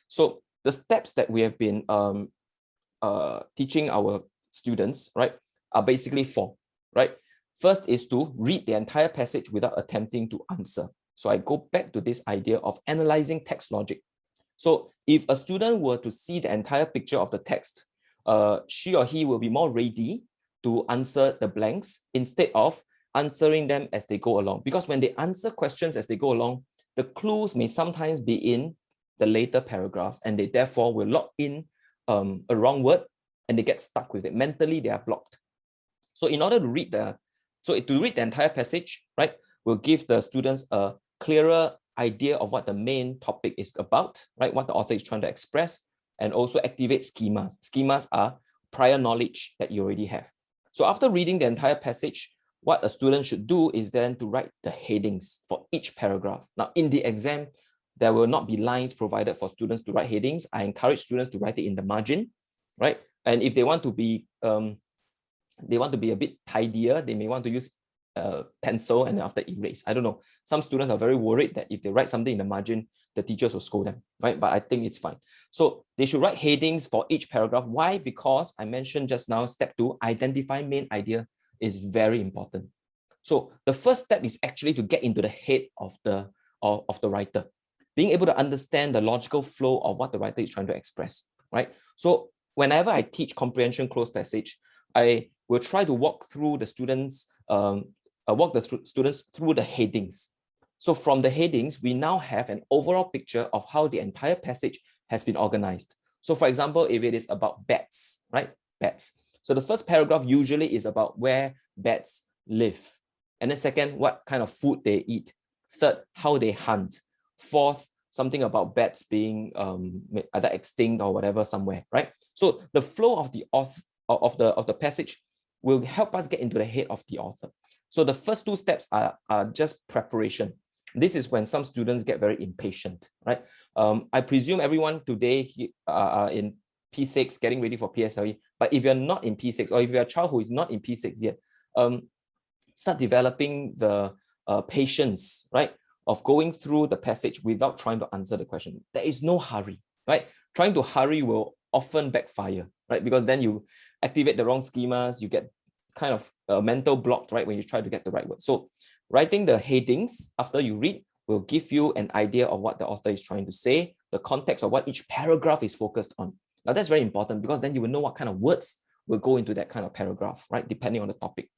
So the steps that we have been teaching our students, right, are basically 4, right? First is to read the entire passage without attempting to answer. So I go back to this idea of analyzing text logic. So if a student were to see the entire picture of the text, she or he will be more ready to answer the blanks instead of answering them as they go along. Because when they answer questions as they go along, the clues may sometimes be in the later paragraphs, and they therefore will lock in a wrong word and they get stuck with it. Mentally, they are blocked. So in order to read the entire passage, right, we'll give the students a clearer idea of what the main topic is about, right, what the author is trying to express, and also activate schemas. Schemas are prior knowledge that you already have. So after reading the entire passage, what a student should do is then to write the headings for each paragraph. Now, in the exam, there will not be lines provided for students to write headings. I encourage students to write it in the margin, right? And if they want to be a bit tidier, they may want to use pencil and after erase. I don't know. Some students are very worried that if they write something in the margin, the teachers will scold them, right? But I think it's fine. So they should write headings for each paragraph. Why? Because I mentioned just now, step 2, identify main idea is very important. So the first step is actually to get into the head of the writer, being able to understand the logical flow of what the writer is trying to express, right? So whenever I teach comprehension cloze passage, I will try to walk through the students, students through the headings. So from the headings, we now have an overall picture of how the entire passage has been organized. So for example, if it is about bats, right? Bats. So the first paragraph usually is about where bats live. And then second, what kind of food they eat. Third, how they hunt. Fourth, something about bats being either extinct or whatever somewhere, right? So the flow of the author, of the passage will help us get into the head of the author. So the first 2 steps are just preparation. This is when some students get very impatient, right? I presume everyone today are in P6 getting ready for PSLE, but if you're not in P6 or if you're a child who is not in P6 yet, start developing the patience, right, of going through the passage without trying to answer the question. There is no hurry, right? Trying to hurry will often backfire, right? Because then you activate the wrong schemas, you get kind of mental blocked, right, when you try to get the right word. So writing the headings after you read will give you an idea of what the author is trying to say, the context of what each paragraph is focused on. Now that's very important because then you will know what kind of words will go into that kind of paragraph, right, depending on the topic.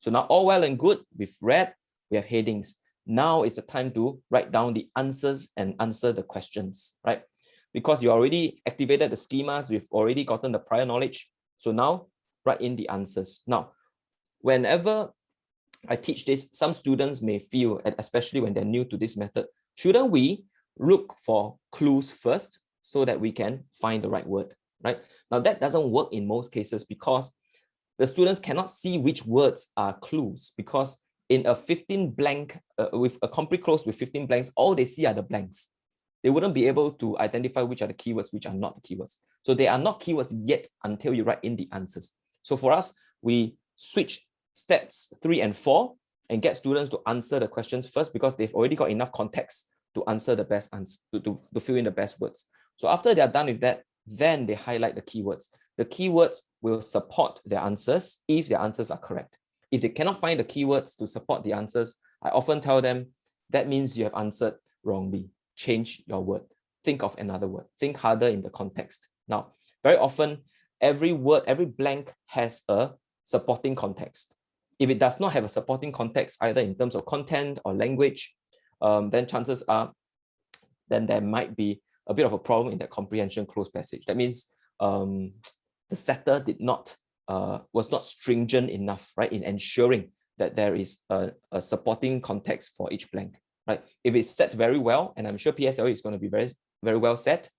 So now all well and good, we've read, we have headings. Now is the time to write down the answers and answer the questions, right? Because you already activated the schemas, we've already gotten the prior knowledge. So now write in the answers. Now, whenever I teach this, some students may feel, especially when they're new to this method, shouldn't we look for clues first so that we can find the right word, right? Now that doesn't work in most cases because the students cannot see which words are clues, because in a 15 blank, with a Compre cloze with 15 blanks, all they see are the blanks. They wouldn't be able to identify which are the keywords, which are not the keywords. So they are not keywords yet until you write in the answers. So for us, we switch steps 3 and 4 and get students to answer the questions first because they've already got enough context to answer the best answer, to fill in the best words. So after they're done with that, then they highlight the keywords. The keywords will support their answers if their answers are correct. If they cannot find the keywords to support the answers, I often tell them that means you have answered wrongly. Change your word. Think of another word. Think harder in the context. Now, very often, every word, every blank has a supporting context. If it does not have a supporting context, either in terms of content or language, then chances are, then there might be a bit of a problem in that comprehension cloze passage. That means the setter was not stringent enough, right, in ensuring that there is a supporting context for each blank, right? If it's set very well, and I'm sure PSLE is going to be very, very well set,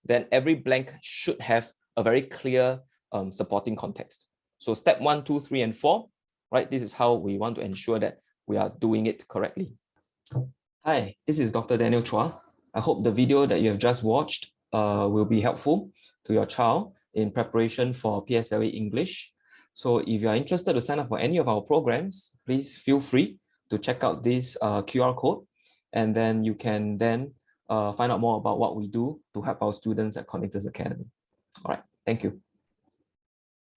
then every blank should have a very clear supporting context. So step 1, 2, 3, and 4, right? This is how we want to ensure that we are doing it correctly. Hi, this is Dr. Daniel Chua. I hope the video that you have just watched will be helpful to your child in preparation for PSLE English. So if you are interested to sign up for any of our programs, please feel free to check out this QR code, and then you can then find out more about what we do to help our students at Cognitus Academy. All right, thank you.